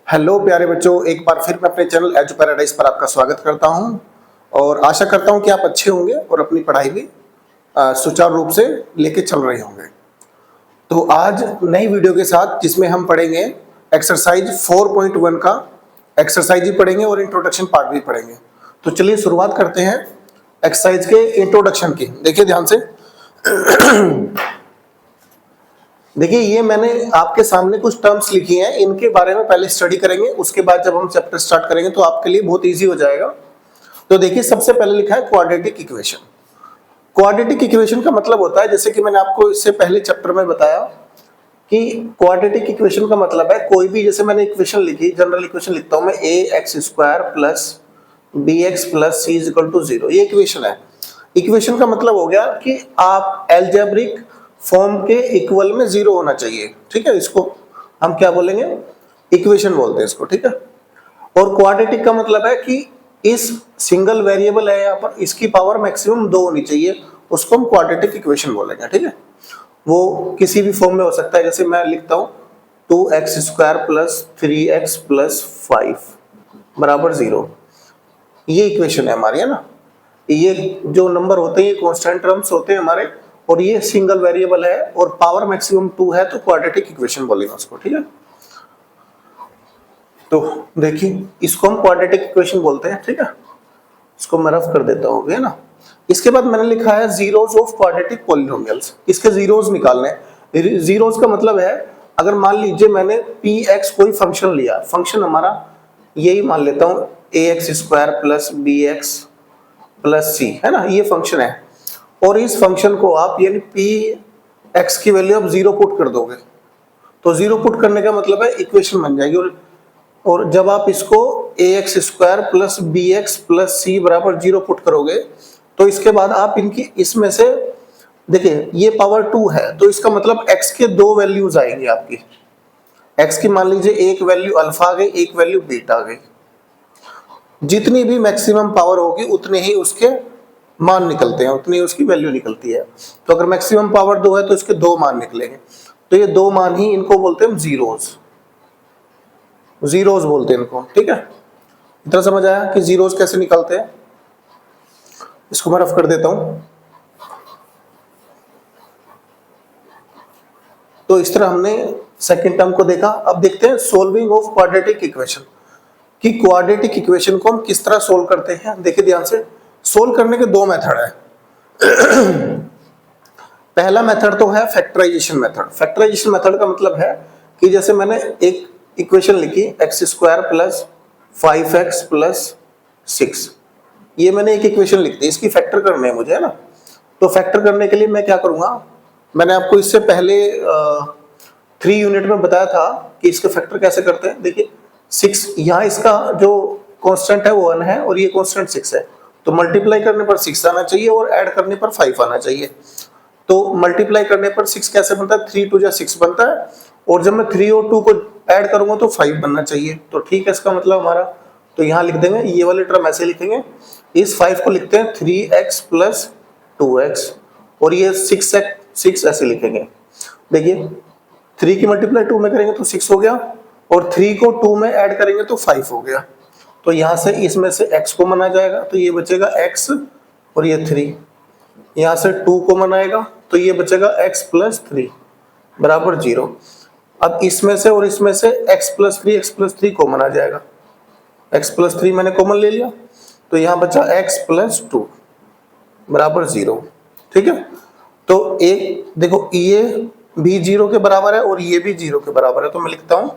Hello प्यारे बच्चों, एक बार फिर मैं अपने चैनल एजू पैराडाइज पर आपका स्वागत करता हूं और आशा करता हूं कि आप अच्छे होंगे और अपनी पढ़ाई भी सुचारू रूप से लेके चल रहे होंगे। तो आज नई वीडियो के साथ जिसमें हम पढ़ेंगे एक्सरसाइज 4.1 का एक्सरसाइज भी पढ़ेंगे और इंट्रोडक्शन पार्ट भी पढ़ेंगे। तो चलिए शुरुआत करते हैं एक्सरसाइज के इंट्रोडक्शन की। देखिए ध्यान से देखिए, ये मैंने आपके सामने कुछ टर्म्स लिखी हैं, इनके बारे में पहले स्टडी करेंगे, उसके बाद जब हम चैप्टर स्टार्ट करेंगे तो आपके लिए बहुत इजी हो जाएगा। तो देखिए, सबसे पहले लिखा है क्वाड्रेटिक इक्वेशन। क्वाड्रेटिक इक्वेशन का मतलब होता है, जैसे कि मैंने आपको इससे पहले चैप्टर में बताया कि क्वाड्रेटिक इक्वेशन का मतलब है कोई भी, जैसे मैंने इक्वेशन लिखी, जनरल इक्वेशन लिखता हूं मैं ax² plus bx plus c is equal to 0। ये इक्वेशन है। इक्वेशन का मतलब हो गया कि आप एल्जेब्रिक फॉर्म के इक्वल में 0 होना चाहिए। ठीक है, इसको हम क्या बोलेंगे? इक्वेशन बोलते हैं इसको। ठीक है, और क्वाड्रेटिक का मतलब है कि इस सिंगल वेरिएबल है यहाँ पर, इसकी पावर मैक्सिमम 2 होनी चाहिए, उसको हम क्वाड्रेटिक इक्वेशन बोलेंगे। ठीक है, वो किसी भी फॉर्म में हो सकता है। जैसे मैं लिखता हूँ 2x² प्लस 3x प्लस 5 बराबर 0। ये इक्वेशन है हमारी, है ना। ये जो नंबर होते हैं ये कांस्टेंट टर्म्स होते हैं हमारे, और ये सिंगल वेरिएबल है और पावर मैक्सिमम 2 है, तो क्वाड्रेटिक इक्वेशन बोलेंगे उसको। ठीक है, तो देखिए इसको हम क्वाड्रेटिक इक्वेशन बोलते हैं। ठीक है, इसको मैं रफ कर देता हूँ, है ना। इसके बाद मैंने लिखा है जीरोस ऑफ क्वाड्रेटिक पॉलिनोमियल्स। इसके जीरोस निकालने हैं। जीरोस का मतलब है, अगर मान लीजिए मैंने px कोई फंक्शन लिया, फंक्शन हमारा यही मान लेता हूँ ax² plus bx plus c, है ना, ये फंक्शन है। और इस फंक्शन को आप यानी px की वैल्यू आप 0 पुट कर दोगे, तो 0 पुट करने का मतलब है इक्वेशन बन जाएगी। और जब आप इसको ax² plus bx plus c बराबर 0 पुट करोगे, तो इसके बाद आप इनकी इसमें से देखिए ये पावर 2 है, तो इसका मतलब x के 2 वैल्यूज आएंगे आपकी। x की मान लीजिए एक वैल्यू अल्फा आ गई, एक वैल्यू बीटा आ गई। जितनी भी मैक्सिमम पावर होगी उतने ही उसके मान निकलते हैं, उतनी उसकी वैल्यू निकलती है। तो अगर मैक्सिमम पावर 2 है तो इसके 2 मान निकलेंगे, तो ये 2 मान ही इनको बोलते हैं जीरोस। जीरोस बोलते हैं इनको। ठीक है, इतना समझ आया कि जीरोस कैसे निकलते हैं। इसको मैं रफ कर देता हूं। तो इस तरह हमने सेकंड टर्म को देखा। अब देखते हैं सोल्विंग ऑफ क्वाड्रेटिक इक्वेशन, कि क्वाड्रेटिक इक्वेशन को हम किस तरह सोल्व करते हैं। देखिए ध्यान से, सोल्व करने के 2 मेथड है। पहला मेथड तो है फैक्टराइजेशन मेथड। फैक्टराइजेशन मेथड का मतलब है कि जैसे मैंने एक इक्वेशन लिखी x² प्लस 5x प्लस 6, ये मैंने एक इक्वेशन लिख दी, इसकी फैक्टर करने है मुझे, है ना। तो फैक्टर करने के लिए मैं क्या करूंगा, मैंने आपको इससे पहले 3 यूनिट में बताया था कि इसके फैक्टर कैसे करते हैं। देखिए 6, यहाँ इसका जो कांस्टेंट है वो 1 है और ये कांस्टेंट 6 है, तो मल्टीप्लाई करने पर 6 आना चाहिए और ऐड करने पर 5 आना चाहिए। तो मल्टीप्लाई करने पर 6 कैसे बनता है, 3 2 6 बनता है, और जब मैं 3 और 2 को ऐड करूंगा तो 5 बनना चाहिए। तो ठीक है, इसका मतलब हमारा, तो यहाँ लिख देंगे, ये वाले टर्म ऐसे लिखेंगे, इस 5 को लिखते हैं 3x प्लस 2x, और ये 6 ऐसे लिखेंगे। देखिए 3 की मल्टीप्लाई 2 में करेंगे तो 6 हो गया, और 3 को 2 में ऐड करेंगे तो 5 हो गया। तो यहाँ से इसमें से x को मना जाएगा, तो ये बचेगा x और ये 3। यहाँ से 2 को मनाएगा तो ये बचेगा x प्लस 3 बराबर 0। अब इसमें से और इसमें से x प्लस 3 कॉमन आ जाएगा, x प्लस 3 मैंने कॉमन ले लिया, तो यहाँ बचा x प्लस 2 बराबर 0। ठीक है, तो एक देखो ये भी 0 के बराबर है और ये भी 0 के बराबर है, तो मैं लिखता हूँ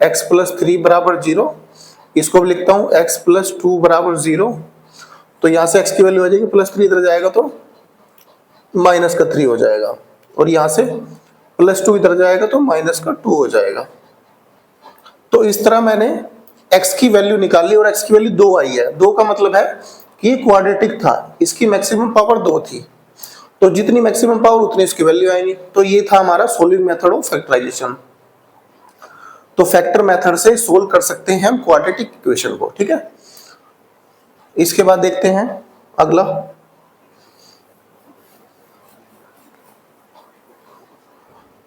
x प्लस 3 बराबर 0, इसको भी लिखता हूँ x प्लस 2 बराबर 0। तो यहाँ से x की वैल्यू आ जाएगी प्लस 3, इधर जाएगा तो माइनस का 3 हो जाएगा, और यहाँ से प्लस 2 इधर जाएगा तो माइनस का 2 हो जाएगा। तो इस तरह मैंने x की वैल्यू निकाल ली और x की वैल्यू 2 आई है। 2 का मतलब है कि ये क्वाड्रेटिक था, इसकी मैक्सिमम पावर 2 थी, तो जितनी मैक्सिमम पावर उतनी इसकी वैल्यू आएगी। तो ये था हमारा सोल्विंग मेथड ऑफ फैक्टराइजेशन। तो फैक्टर मेथड से सोल्व कर सकते हैं हम क्वाड्रेटिक इक्वेशन को। ठीक है, इसके बाद देखते हैं अगला।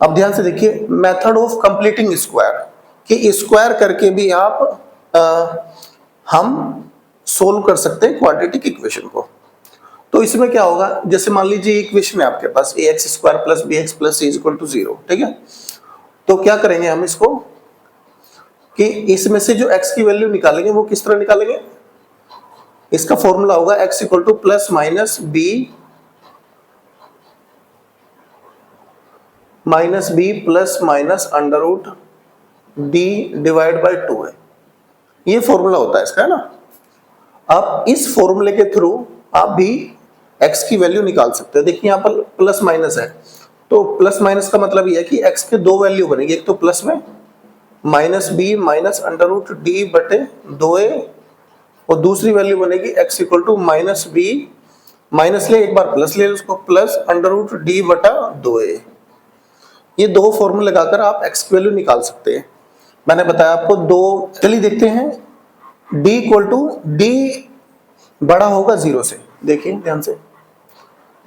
अब ध्यान से देखिए, मेथड ऑफ कंप्लीटिंग स्क्वायर, कि स्क्वायर करके भी आप हम सोल्व कर सकते हैं क्वाड्रेटिक इक्वेशन को। तो इसमें क्या होगा, जैसे मान लीजिए इक्वेशन है आपके पास ax² plus bx plus c equal to 0, ठीक है। तो क्या करेंगे हम इसको कि इसमें से जो x की वैल्यू निकालेंगे वो किस तरह निकालेंगे, इसका फॉर्मूला होगा x equal to plus minus b plus minus under root d divide by 2 है। ये फॉर्मूला होता है इसका, है ना। अब इस फॉर्मूले के थ्रू आप भी x की वैल्यू निकाल सकते हैं। देखिए यहाँ पर प्लस माइनस है, तो प्लस माइनस का मतलब ये है कि x के दो वैल्यू बनेगी, एक तो प्लस में minus b minus under root d बटे 2a, और दूसरी वैल्यू बनेगी x equal to minus b minus ले एक बार प्लस ले उसको प्लस अंडर रूट d बटा 2a। ये दो फॉर्मूले लगाकर आप x की वैल्यू निकाल सकते हैं। मैंने बताया आपको दो। चलिए देखते हैं d इक्वल टू d बड़ा होगा 0 से। देखिए ध्यान से,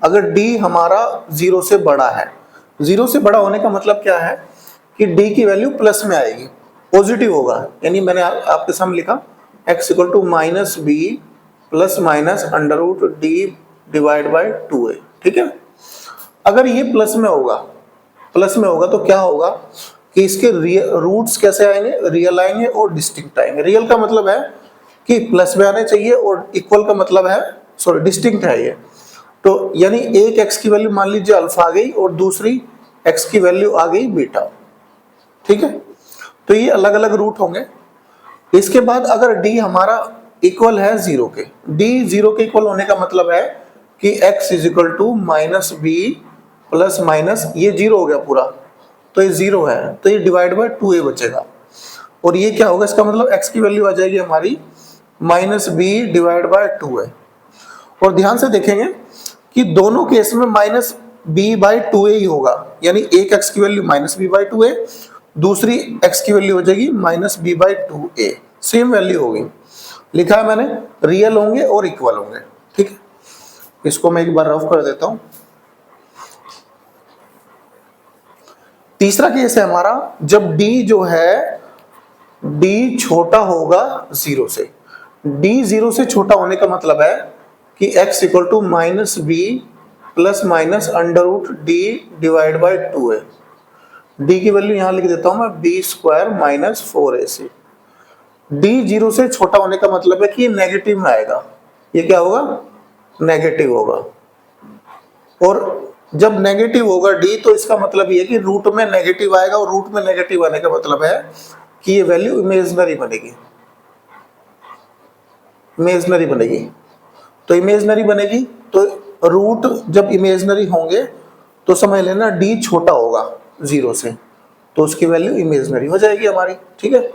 अगर d हमारा 0 से बड़ा है, 0 से बड़ा होने का मतलब क्या है कि d की वैल्यू प्लस में आएगी, पॉजिटिव होगा। यानी मैंने आपके सामने लिखा x equal to minus b plus minus under root d divide by 2a, ठीक है। अगर ये प्लस में होगा तो क्या होगा कि इसके रूट्स कैसे आएंगे, रियल आएंगे और डिस्टिंक्ट आएंगे। रियल का मतलब है कि प्लस में आने चाहिए और इक्वल का मतलब है, सॉरी डिस्टिंक्ट है ये। तो यानी एक x की वैल्यू मान लीजिए अल्फा आ गई और दूसरी x की वैल्यू आ गई बीटा, ठीक है। तो ये अलग अलग रूट होंगे। इसके बाद अगर d हमारा इक्वल है 0 के, d 0 के इक्वल होने का मतलब है कि x is equal to minus b plus minus, ये 0 हो गया पूरा, तो ये 0 है, तो ये डिवाइड बाय 2a बचेगा। और ये क्या होगा, इसका मतलब x की वैल्यू आ जाएगी हमारी minus b divide by 2a। और ध्यान से देखेंगे कि दोनों केस में माइनस b बाई 2a ही होगा, यानी एक x की value minus b by 2a, दूसरी x की वैल्यू हो जाएगी minus b by 2a, same value होगी। लिखा है मैंने, रियल होंगे और इक्वल होंगे, ठीक है। इसको मैं एक बार रफ कर देता हूं। तीसरा केस है हमारा, जब d जो है d छोटा होगा 0 से। d 0 से छोटा होने का मतलब है कि x equal to minus b plus minus under root d divide by 2a। d की वैल्यू यहां लिख देता हूं मैं b² माइनस 4ac। d 0 से छोटा होने का मतलब है कि ये नेगेटिव में आएगा। ये क्या होगा, नेगेटिव होगा। और जब नेगेटिव होगा d, तो इसका मतलब ये है कि रूट में नेगेटिव आएगा, और रूट में नेगेटिव आने का मतलब है कि ये वैल्यू इमेजिनरी बनेगी। इमेजिनरी बनेगी, तो इमेजिनरी बनेगी तो रूट जब इमेजिनरी होंगे तो समझ लेना d छोटा होगा 0 से, तो उसकी वैल्यू इमेजिनरी हो जाएगी हमारी, ठीक है।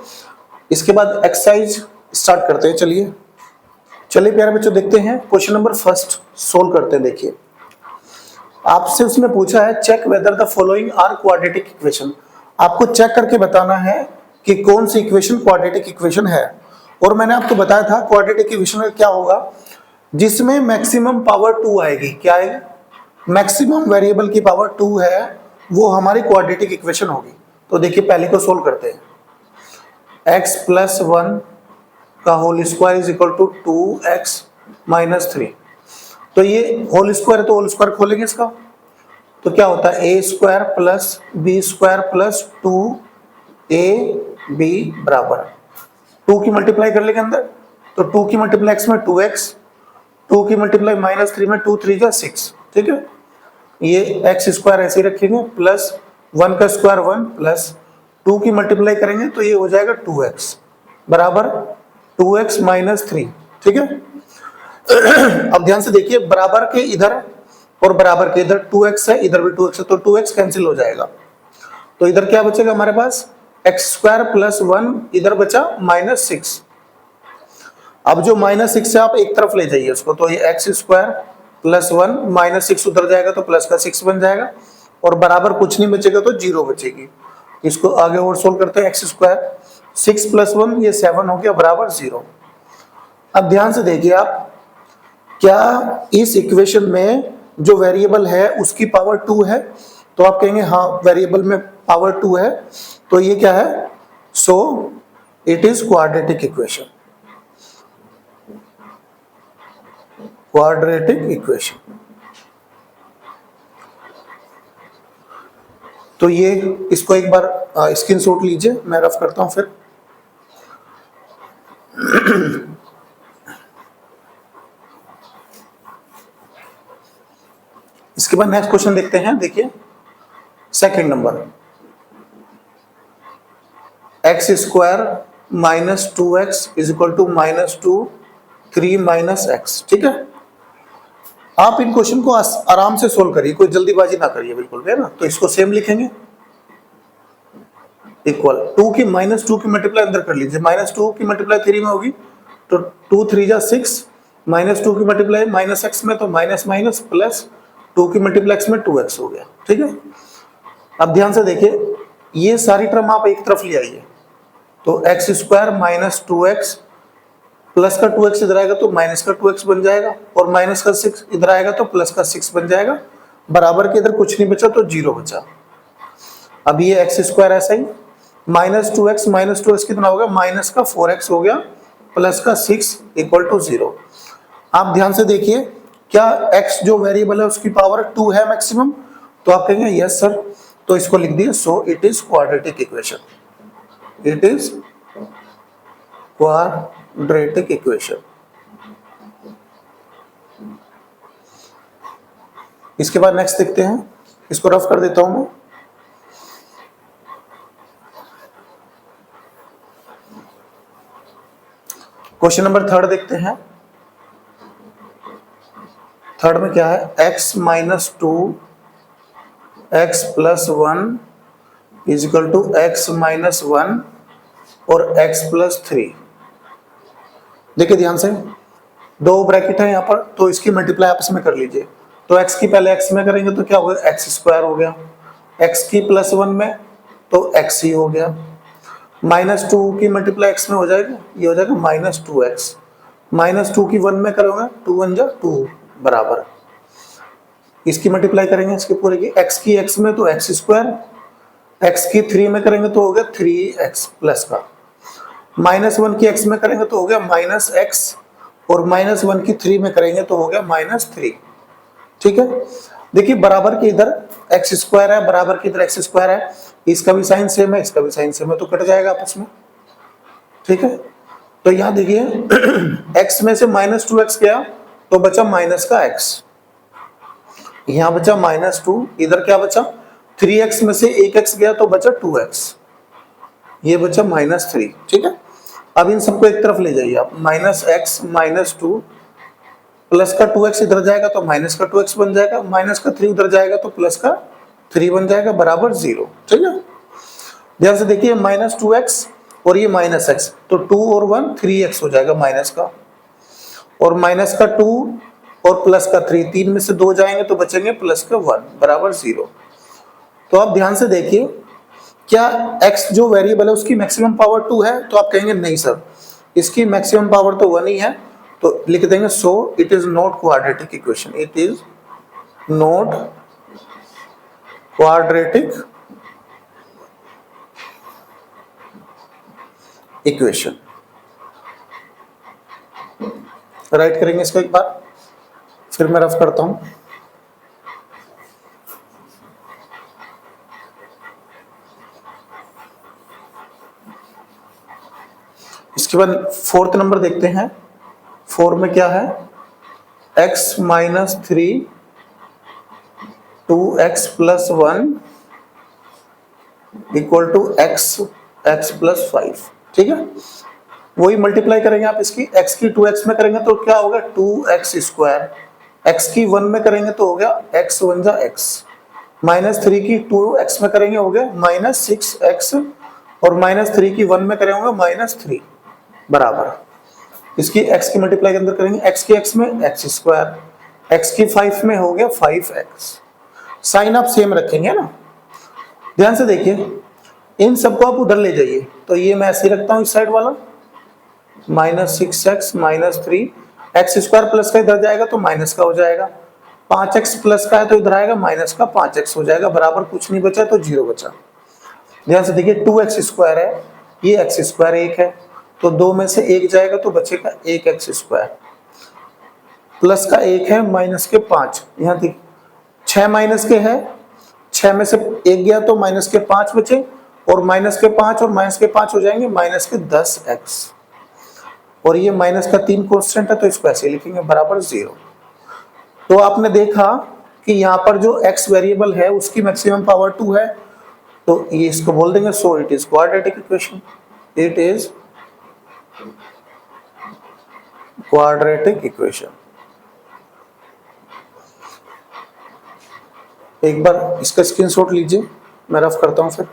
इसके बाद एक्सरसाइज स्टार्ट करते हैं। चलिए प्यारे बच्चों, देखते हैं क्वेश्चन नंबर फर्स्ट सोल्व करते हैं। देखिए आपसे उसने पूछा है check whether the following are quadratic equation. आपको चेक करके बताना है कि कौन सी इक्वेशन क्वाड्रेटिक इक्वेशन है। और मैंने आपको बताया था क्वाड्रेटिक इक्वेशन में क्या होगा, जिसमें मैक्सिमम पावर 2 आएगी। क्या आएगी, मैक्सिमम वेरिएबल की पावर 2 है, वो हमारी क्वाड्रेटिक इक्वेशन होगी। तो देखिए पहले को सोल्व करते हैं। x प्लस 1 का whole square is equal to 2x minus 3। तो ये होल स्क्वायर है तो होल स्क्वायर खोलेंगे इसका, तो क्या होता है a² plus b² plus 2ab बराबर 2 की मल्टीप्लाई कर लेंगे अंदर, तो 2 की मल्टीप्लाई x में 2x, 2 की मल्टीप्लाई माइनस 3 में 2 3 जा 6, ठीक है। ये x² ऐसे ही रखेंगे प्लस 1 का स्क्वायर 1 प्लस 2 की मल्टीप्लाई करेंगे तो ये हो जाएगा 2x बराबर 2x माइनस 3, ठीक है। अब ध्यान से देखिए, बराबर के इधर और बराबर के इधर 2x है, इधर भी 2x है, तो 2x कैंसिल हो जाएगा। तो इधर क्या बचेगा हमारे पास, x² प्लस 1, इधर बचा माइनस 6। अब जो माइनस 6 से आप एक तरफ ले जाइए उसको, तो ये x² प्लस 1 माइनस 6 उधर जाएगा तो प्लस का 6 बन जाएगा, और बराबर कुछ नहीं बचेगा तो 0 बचेगी। इसको आगे और सोल्व करते हैं। x² 6 प्लस 1 ये 7 हो गया बराबर 0। अब ध्यान से देखिए आप, क्या इस इक्वेशन में जो वेरिएबल है उसकी पावर 2 है, तो आप कहेंगे हाँ वेरिएबल में पावर 2 है, तो ये क्या है so it is quadratic equation, quadratic equation. तो ये इसको एक बार स्क्रीनशॉट लीजिए, मैं रफ करता हूं फिर। इसके बाद नेक्स्ट क्वेश्चन देखते हैं। देखिए second number, X square minus 2x is equal to -2 3 minus X. ठीक है, आप इन क्वेश्चन को आराम से सोल्व करिए, कोई जल्दीबाजी ना करिए बिल्कुल भी, है ना। तो इसको सेम लिखेंगे, इक्वल 2 की -2 की मल्टीप्लाई अंदर कर लीजिए, -2 की मल्टीप्लाई 3 में होगी तो 2 3 जा 6, -2 की मल्टीप्लाई माइनस एक्स में तो माइनस माइनस प्लस 2 की मल्टीप्लाई एक्स में 2x हो गया। ठीक है, अब ध्यान से देखिए, ये सारी टर्म आप एक तरफ ले आइए, तो x square minus 2x plus का 2x इधर आएगा तो माइनस का 2x बन जाएगा, और माइनस का 6 इधर आएगा तो प्लस का 6 बन जाएगा, बराबर के इधर कुछ नहीं बचा तो 0 बचा। अब ये एक्स स्क्वायर ऐसा ही, -2x माइनस 2x कितना हो गया, माइनस का 4x हो गया, प्लस का 6 इक्वल टू 0। आप ध्यान से देखिए, क्या x जो वेरिएबल है उसकी पावर 2 है मैक्सिमम, तो आप कहेंगे यस सर, तो इसको लिख दिए, so it is quadratic equation, it is quadratic equation. इसके बाद नेक्स्ट देखते हैं, इसको रफ कर देता हूं मैं। क्वेश्चन नंबर थर्ड देखते हैं। थर्ड में क्या है, x minus 2 x plus 1 is equal to x minus 1 और x प्लस 3। देखिए ध्यान से, दो ब्रैकेट है यहाँ पर, तो इसकी मल्टीप्लाई आपस में कर लीजिए। तो x की पहले x में करेंगे तो क्या होगा, एक्स स्क्वायर हो गया, x की प्लस 1 में तो x ही हो गया, -2 की मल्टीप्लाई x में हो जाएगा, ये हो जाएगा -2x, -2 की 1 में करोगे 2 1 जा 2 बराबर, इसकी मल्टीप्लाई करेंगे इसके पूरे की, x की x में तो x स्क्वायर, x की 3 में करेंगे तो हो गया 3x प्लस का, -1 की x में करेंगे तो हो गया -x, और -1 की 3 में करेंगे तो हो गया -3। ठीक है, देखिए बराबर के इधर x स्क्वायर है, बराबर के इधर x स्क्वायर है, इसका भी साइन सेम है, इसका भी साइन सेम है, तो कट जाएगा आपस में। ठीक है, तो यहाँ देखिए x में से -2x गया तो बचा माइनस का x, यहां बचा -2, इधर क्या बचा 3x में से 1x गया तो बचा 2x, ये बचा -3। ठीक है, अब इन सबको एक तरफ ले जाइए आप, -x -2 प्लस का 2x इधर जाएगा तो माइनस का 2x बन जाएगा, माइनस का 3 उधर जाएगा तो प्लस का 3 बन जाएगा, बराबर 0। ठीक है, ध्यान से देखिए, -2x और ये -x, तो 2 और 1 3x हो जाएगा माइनस का, और माइनस का 2 और प्लस का 3, 3 में से 2 जाएंगे तो बचेंगे प्लस का 1, बराबर 0। तो आप ध्यान से देखिए, क्या x जो वेरिएबल है उसकी मैक्सिमम पावर 2 है, तो आप कहेंगे नहीं सर, इसकी मैक्सिमम पावर तो 1 ही है, तो लिख देंगे so it is not quadratic equation, it is not quadratic equation. Right करेंगे इसको एक बार, फिर मैं रफ करता हूं। इसके बाद फोर्थ नंबर देखते हैं। 4 में क्या है, x minus 3 2x plus 1 equal to x plus 5। ठीक है, वही मल्टीप्लाई करेंगे आप इसकी, x की 2x में करेंगे तो क्या होगा 2x स्क्वायर, x की 1 में करेंगे तो हो गया x 1 जा x, -3 की 2x में करेंगे हो गया -6x, और -3 की 1 में करेंगे -3 बराबर, इसकी x की मल्टीप्लाई के अंदर करेंगे, x की x में x स्क्वायर, x की 5 में हो गया 5x। साइन आप सेम रखेंगे ना, ध्यान से देखिए, इन सबको आप उधर ले जाइए, तो ये मैं ऐसे ही रखता हूं इस साइड वाला, -6x -3, x स्क्वायर प्लस का इधर जाएगा तो माइनस का हो जाएगा, 5x प्लस का है तो इधर आएगा माइनस का 5x हो जाएगा, बराबर कुछ नहीं बचा तो 0 बचा। ध्यान से देखिए 2x स्क्वायर है, ये एक्स स्क्वायर एक है, तो दो में से एक जाएगा तो बचेगा एक एक्स स्क्वायर, प्लस का एक है माइनस के 5, यहाँ देखिए 6 माइनस के है, 6 में से एक गया तो माइनस के 5 बचे, और माइनस के 5 और माइनस के 5 हो जाएंगे माइनस के 10x, और ये माइनस का 3 कांस्टेंट है तो इसको ऐसे लिखेंगे बराबर 0। तो आपने देखा कि यहाँ पर जो x वेरिएबल है उसकी मैक्सिमम पावर 2 है, तो ये इसको बोल देंगे so it is quadratic equation, it is quadratic equation. एक बार इसका स्क्रीनशॉट लीजिए, मैं रफ करता हूं फिर।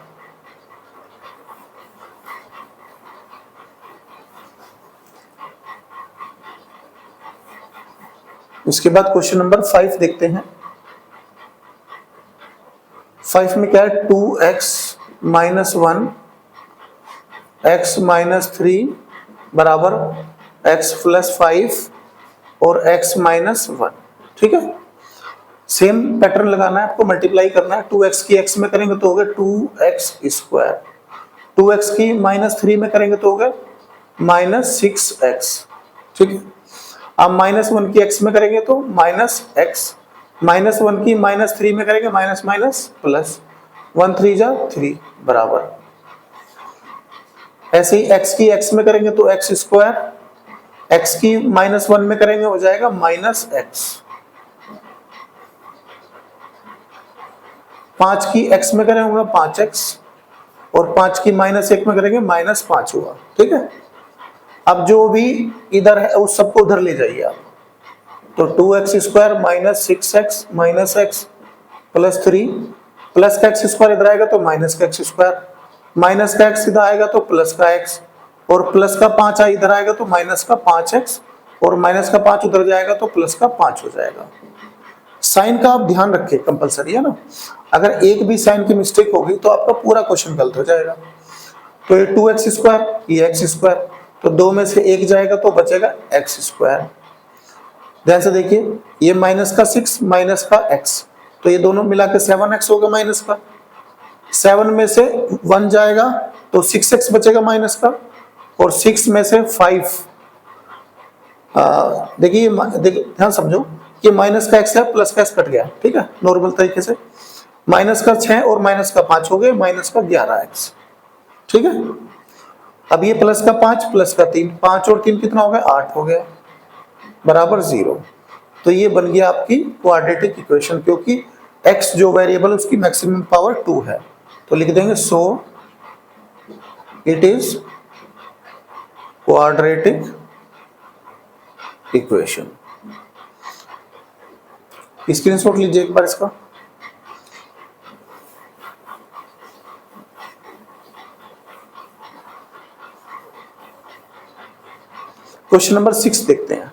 इसके बाद क्वेश्चन नंबर 5 देखते हैं। 5 में क्या है, 2x माइनस 1 x माइनस 3 बराबर x प्लस 5 और x माइनस 1। ठीक है, सेम पैटर्न लगाना है आपको, मल्टीप्लाई करना है। 2x की x में करेंगे तो होगा 2x स्क्वायर, 2x की माइनस 3 में करेंगे तो होगा माइनस 6x। ठीक है, अब माइनस 1 की x में करेंगे तो माइनस x, माइनस 1 की माइनस 3 में करेंगे माइनस माइनस प्लस, 1 3 जा 3 बराबर। ऐसे ही x की x में करेंगे तो x स्क्वायर, x की माइनस 1 में करेंगे हो जाएगा माइनस x, 5 की x में करेंगे होगा 5x, और 5 की माइनस 1 में करेंगे माइनस 5 हुआ। ठीक है, अब जो भी इधर है उस सबको उधर ले जाइए आप, तो 2x square minus 6x minus x plus 3, plus का x स्क्वायर इधर आएगा तो माइनस का x स्क्वायर, माइनस का x इधर आएगा तो प्लस का x, और प्लस का 5 इधर आएगा तो माइनस का 5x, और माइनस का 5 उधर जाएगा तो प्लस का 5 हो जाएगा। साइन का आप ध्यान रखिए, कंपलसरी है ना, अगर एक भी साइन की मिस्टेक होगी तो आपका पूरा क्वेश्चन गलत हो जाएगा। तो ये 2x स्क्वायर, ये x स्क्वायर, तो दो में से एक जाएगा तो बचेगा x स्क्वायर। ध्यान से देखिए, ये माइनस का 6 माइनस का x, तो ये दोनों मिला के 7x होगा माइनस का, 7 में से 1 जाएगा तो 6x बचेगा माइनस का, और 6 में से 5 देखिए ध्यान समझो कि माइनस का x है, प्लस का x कट गया। ठीक है, नॉर्मल तरीके से माइनस का 6 और माइनस का 5 हो गए माइनस का 11x। ठीक है, अब ये प्लस का 5 प्लस का 3, 5 और 3 कितना हो गया, 8 हो गया बराबर 0। तो ये बन गया आपकी क्वाड्रेटिक इक्वेशन, क्योंकि x जो वेरिएबल उसकी मैक्सिमम पावर 2 है, तो लिख देंगे so it is quadratic equation. Screenshot लीजिए एक बार इसका। क्वेश्चन नंबर 6 देखते हैं।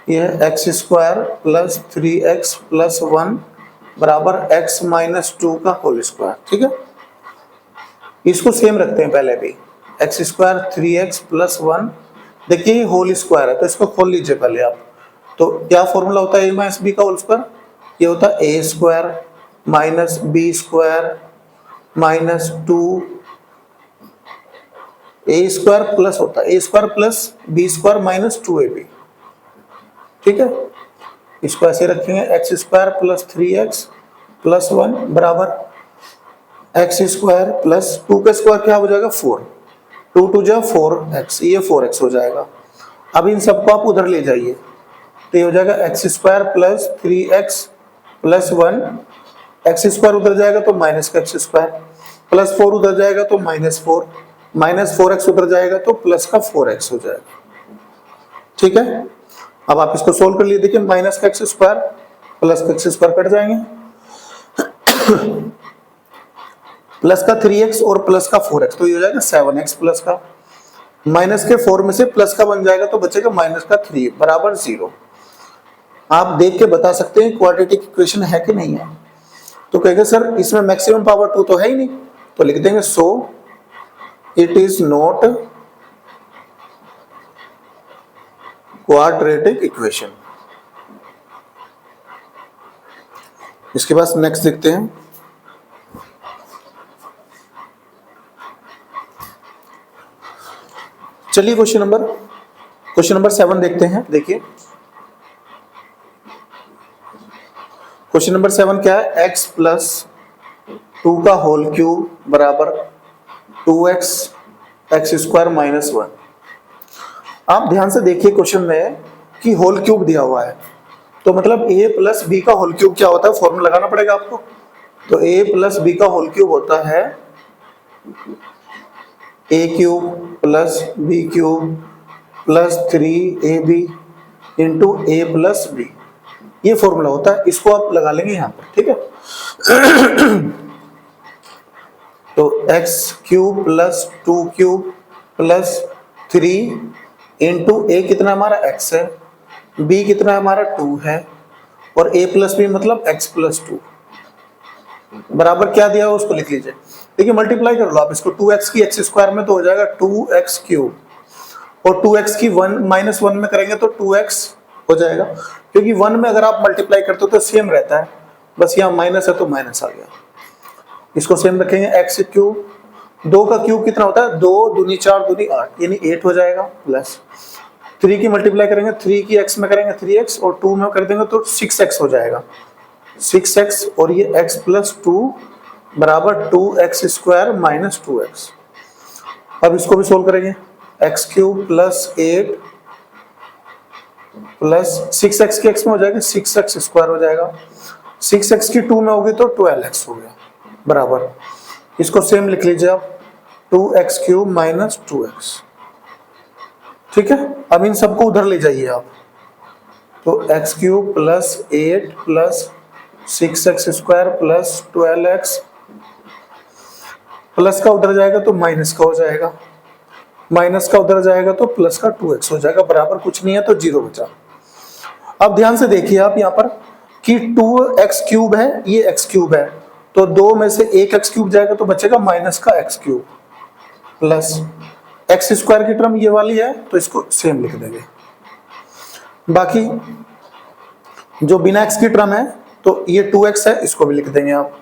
यह x square plus 3x plus 1 बराबर x माइनस 2 का होल स्क्वायर। ठीक है, इसको सेम रखते हैं पहले भी, एक्स स्क्वायर 3x प्लस 1, देखिए ये होल स्क्वायर है तो इसको खोल लीजिए पहले आप। तो क्या फॉर्मूला होता है a माइनस बी का होल स्क्वायर, ये होता है a square minus B square minus 2 A square plus होता है a square plus B square minus 2ab। ठीक है, इसको ऐसे रखेंगे x square plus 3x plus 1 बराबर एक्स स्क्वायर प्लस 2 का स्क्वायर क्या हो जाएगा 4, 2 2 जा 4x, ये 4x हो जाएगा। अब इन सबको आप उधर ले जाइए, तो ये हो जाएगा x square plus 3x plus 1, x square उधर जाएगा तो माइनस का एक्स स्क्वायर, प्लस 4 उधर जाएगा तो माइनस 4, माइनस 4x उधर जाएगा तो प्लस का 4x हो जाएगा। ठीक है, अब आप इसको सोल्व कर लिए, देखिए माइनस का एक्स स्क्वायर प्लस का एक्स स्क्वायर कट जाएंगे, प्लस का 3x और प्लस का 4x, तो ये हो जाएगा 7x प्लस का, माइनस के 4 में से प्लस का बन जाएगा तो बचेगा माइनस का 3 बराबर 0। आप देख के बता सकते हैं क्वाड्रेटिक इक्वेशन है कि नहीं है, तो कहेंगे सर इसमें मैक्सिमम पावर 2 तो है ही नहीं, तो लिख देंगे so it is not quadratic equation. इसके बाद नेक्स्ट देखते हैं। चलिए क्वेश्चन नंबर 7 देखते हैं। देखिए क्वेश्चन नंबर 7 क्या है, x प्लस 2 का होल क्यूब बराबर 2x एक्स स्क्वायर माइनस 1। आप ध्यान से देखिए क्वेश्चन में कि होल क्यूब दिया हुआ है, तो मतलब a प्लस बी का होल क्यूब क्या होता है, फॉर्मूला लगाना पड़ेगा आपको। तो a प्लस बी का होल क्यूब होता है a cube plus B cube plus 3ab into a plus B, ये फॉर्मूला होता है। इसको आप लगा लेंगे यहाँ पर, ठीक है। तो x cube plus 2 cube plus 3 into a कितना हमारा x है, b कितना हमारा 2 है, और a प्लस बी मतलब x प्लस 2 बराबर क्या दिया है उसको लिख लीजिए। देखिए मल्टीप्लाई कर लो आप इसको, 2x की x स्क्वायर में तो हो जाएगा 2x क्यूब, और 2x की 1 माइनस 1 में करेंगे तो 2x हो जाएगा, क्योंकि 1 में अगर आप मल्टीप्लाई करते हो तो सेम रहता है, बस यहाँ माइनस है तो माइनस आ गया। इसको सेम रखेंगे, x क्यूब, 2 का क्यूब कितना होता है, 2 दूनी 4 दूनी 8 यानी 8 हो जाएगा, प्लस 3 की मल्टीप्लाई करेंगे, 3 की x में करेंगे 3x, और 2 में कर देंगे तो 6x हो जाएगा, 6x, और ये x प्लस 2 बराबर 2x स्क्वायर माइनस 2x। अब इसको भी सोल्व करेंगे, x cube plus 8 plus 6x की x में हो जाएगा 6x स्क्वायर हो जाएगा, 6x की 2 में होगी तो 12x हो गया, बराबर इसको सेम लिख लीजिए आप, 2x क्यूब माइनस 2x। ठीक है, अब इन सबको उधर ले जाइए आप, तो x cube plus 8 plus 6x square plus 12x, plus का उधर जाएगा तो माइनस का हो जाएगा, माइनस का उधर जाएगा तो प्लस का 2x हो जाएगा, बराबर कुछ नहीं है तो 0 बचा। अब ध्यान से देखिए आप यहाँ पर कि 2x क्यूब है, ये x क्यूब है, तो 2 में से एक x क्यूब जाएगा तो बचेगा माइनस का x cube, plus x square की टर्म ये वाली है तो इसको सेम लिख देंगे। बाकी जो बिना x की टर्म है तो ये 2x है, इसको भी लिख देंगे आप,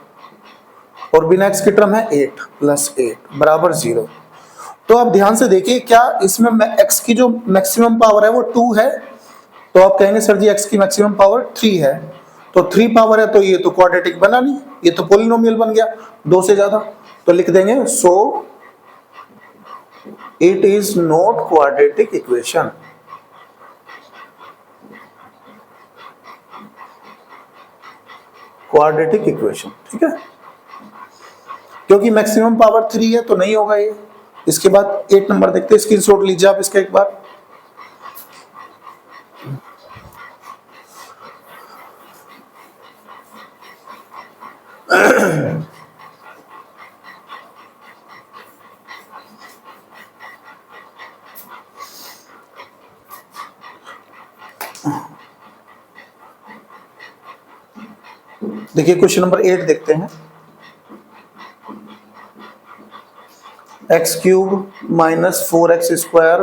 और बिना x की टर्म है 8 प्लस 8 बराबर 0। तो आप ध्यान से देखिए, क्या इसमें x की जो मैक्सिमम पावर है वो 2 है, तो आप कहेंगे सर जी x की मैक्सिमम पावर 3 है, तो 3 पावर है तो ये तो क्वाड्रेटिक बना नहीं, ये तो पॉलिनोमियल बन गया 2 से ज्यादा, तो लिख देंगे so it is not quadratic equation. Quadratic equation, ठीक है, क्योंकि मैक्सिमम पावर 3 है तो नहीं होगा ये। इसके बाद 8 नंबर देखते हैं, स्क्रीनशॉट लीजिए आप इसका एक बार। देखिए क्वेश्चन नंबर 8 देखते हैं, x cube minus 4x square